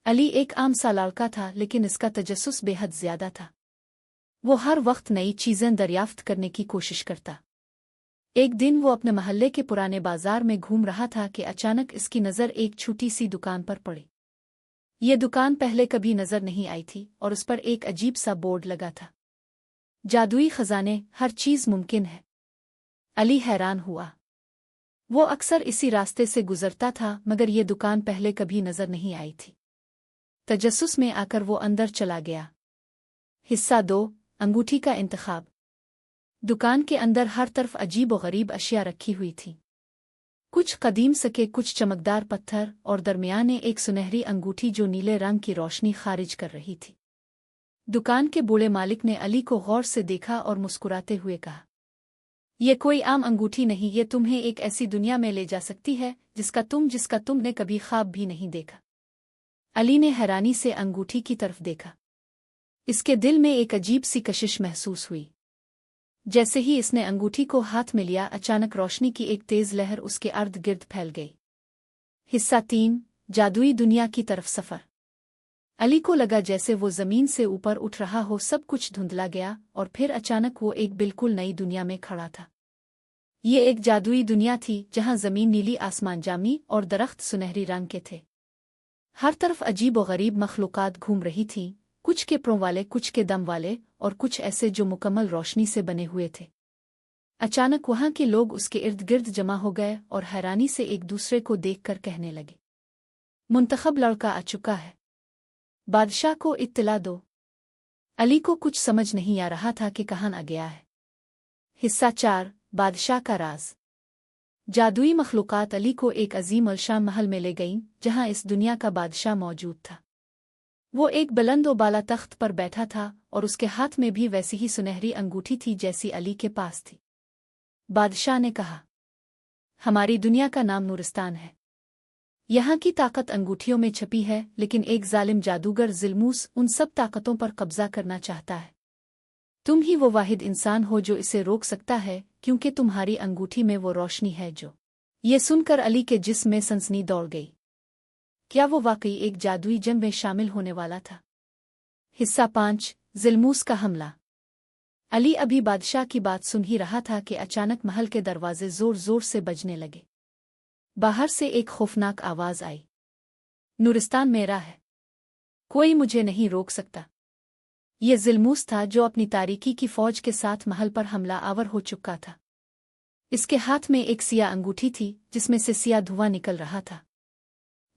अली एक आम सा लड़का था, लेकिन इसका तजस्सुस बेहद ज्यादा था। वो हर वक्त नई चीजें दरियाफ्त करने की कोशिश करता। एक दिन वो अपने महल्ले के पुराने बाजार में घूम रहा था कि अचानक इसकी नज़र एक छोटी सी दुकान पर पड़ी। ये दुकान पहले कभी नजर नहीं आई थी और उस पर एक अजीब सा बोर्ड लगा था, जादुई खजाने, हर चीज मुमकिन है। अली हैरान हुआ। वो अक्सर इसी रास्ते से गुजरता था, मगर ये दुकान पहले कभी नजर नहीं आई थी। तजस्सुस में आकर वो अंदर चला गया। हिस्सा 2, अंगूठी का इंतखाब। दुकान के अंदर हर तरफ अजीब व गरीब अशिया रखी हुई थी। कुछ कदीम सके, कुछ चमकदार पत्थर और दरमियाने एक सुनहरी अंगूठी जो नीले रंग की रोशनी खारिज कर रही थी। दुकान के बूढ़े मालिक ने अली को गौर से देखा और मुस्कुराते हुए कहा, यह कोई आम अंगूठी नहीं, ये तुम्हें एक ऐसी दुनिया में ले जा सकती है जिसका तुमने कभी ख्वाब भी नहीं देखा। अली ने हैरानी से अंगूठी की तरफ देखा। इसके दिल में एक अजीब सी कशिश महसूस हुई। जैसे ही इसने अंगूठी को हाथ में लिया, अचानक रोशनी की एक तेज लहर उसके अर्द गिर्द फैल गई। हिस्सा 3, जादुई दुनिया की तरफ सफर। अली को लगा जैसे वो जमीन से ऊपर उठ रहा हो, सब कुछ धुंधला गया और फिर अचानक वो एक बिल्कुल नई दुनिया में खड़ा था। ये एक जादुई दुनिया थी जहां जमीन नीली, आसमान जामी और दरख्त सुनहरी रंग के थे। हर तरफ अजीब व गरीब मखलूकात घूम रही थीं, कुछ के प्रों वाले, कुछ के दम वाले और कुछ ऐसे जो मुकम्मल रोशनी से बने हुए थे। अचानक वहां के लोग उसके इर्द गिर्द जमा हो गए और हैरानी से एक दूसरे को देखकर कहने लगे, मुंतखब लड़का आ चुका है, बादशाह को इत्तला दो। अली को कुछ समझ नहीं आ रहा था कि कहाँ आ गया है। हिस्सा 4, बादशाह का राज। जादुई मखलूकात अली को एक अजीम अलशान महल में ले गईं, जहां इस दुनिया का बादशाह मौजूद था। वो एक बुलंद और बाला तख्त पर बैठा था और उसके हाथ में भी वैसी ही सुनहरी अंगूठी थी जैसी अली के पास थी। बादशाह ने कहा, हमारी दुनिया का नाम नूरिस्तान है। यहाँ की ताकत अंगूठियों में छपी है, लेकिन एक जालिम जादूगर ज़िल्मूस उन सब ताकतों पर कब्जा करना चाहता है। तुम ही वो वाहिद इंसान हो जो इसे रोक सकता है, क्योंकि तुम्हारी अंगूठी में वो रोशनी है जो। ये सुनकर अली के जिस्म में सनसनी दौड़ गई। क्या वो वाकई एक जादुई जंग में शामिल होने वाला था? हिस्सा 5, ज़िल्मूस का हमला। अली अभी बादशाह की बात सुन ही रहा था कि अचानक महल के दरवाजे जोर जोर से बजने लगे। बाहर से एक खौफनाक आवाज आई, नूरिस्तान मेरा है, कोई मुझे नहीं रोक सकता। ये ज़िल्मूस था जो अपनी तारीकी की फौज के साथ महल पर हमला आवर हो चुका था। इसके हाथ में एक सिया अंगूठी थी जिसमें से सिया धुआं निकल रहा था।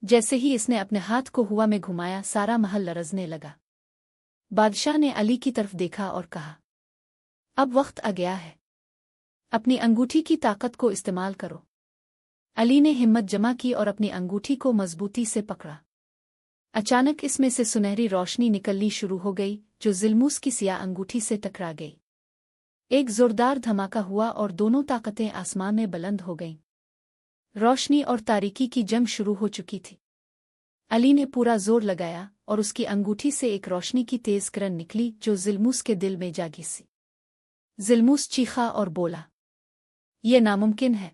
जैसे ही इसने अपने हाथ को हवा में घुमाया, सारा महल लरजने लगा। बादशाह ने अली की तरफ देखा और कहा, अब वक्त आ गया है, अपनी अंगूठी की ताकत को इस्तेमाल करो। अली ने हिम्मत जमा की और अपनी अंगूठी को मजबूती से पकड़ा। अचानक इसमें से सुनहरी रोशनी निकलनी शुरू हो गई जो ज़िल्मूस की सिया अंगूठी से टकरा गई। एक जोरदार धमाका हुआ और दोनों ताकतें आसमान में बुलंद हो गईं। रोशनी और तारीकी की जंग शुरू हो चुकी थी। अली ने पूरा जोर लगाया और उसकी अंगूठी से एक रोशनी की तेज किरण निकली जो ज़िल्मूस के दिल में जा घिसी। ज़िल्मूस चीखा और बोला, ये नामुमकिन है,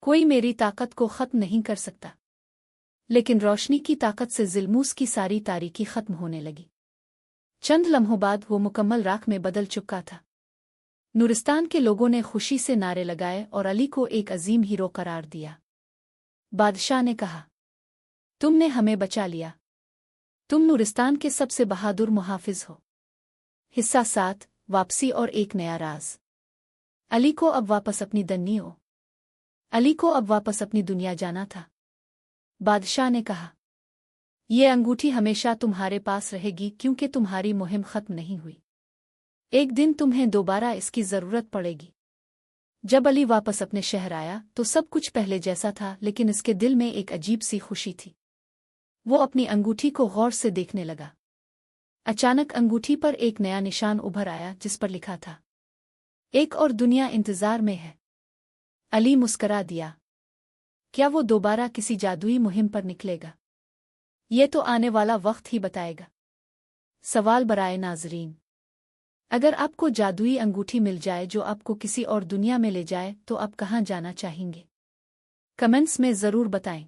कोई मेरी ताकत को खत्म नहीं कर सकता। लेकिन रोशनी की ताकत से ज़िल्मूस की सारी तारीकी खत्म होने लगी। चंद लम्हों बाद वो मुकम्मल राख में बदल चुका था। नूरिस्तान के लोगों ने खुशी से नारे लगाए और अली को एक अजीम हीरो करार दिया। बादशाह ने कहा, तुमने हमें बचा लिया, तुम नूरिस्तान के सबसे बहादुर मुहाफिज हो। हिस्सा 7, वापसी और एक नया राज। अली को अब वापस अपनी दुनिया जाना था। बादशाह ने कहा, ये अंगूठी हमेशा तुम्हारे पास रहेगी क्योंकि तुम्हारी मुहिम खत्म नहीं हुई। एक दिन तुम्हें दोबारा इसकी जरूरत पड़ेगी। जब अली वापस अपने शहर आया तो सब कुछ पहले जैसा था, लेकिन इसके दिल में एक अजीब सी खुशी थी। वो अपनी अंगूठी को गौर से देखने लगा। अचानक अंगूठी पर एक नया निशान उभर आया जिस पर लिखा था, एक और दुनिया इंतजार में है। अली मुस्करा दिया। क्या वो दोबारा किसी जादुई मुहिम पर निकलेगा? ये तो आने वाला वक्त ही बताएगा। सवाल बराए नाजरीन, अगर आपको जादुई अंगूठी मिल जाए जो आपको किसी और दुनिया में ले जाए तो आप कहाँ जाना चाहेंगे? कमेंट्स में ज़रूर बताएं।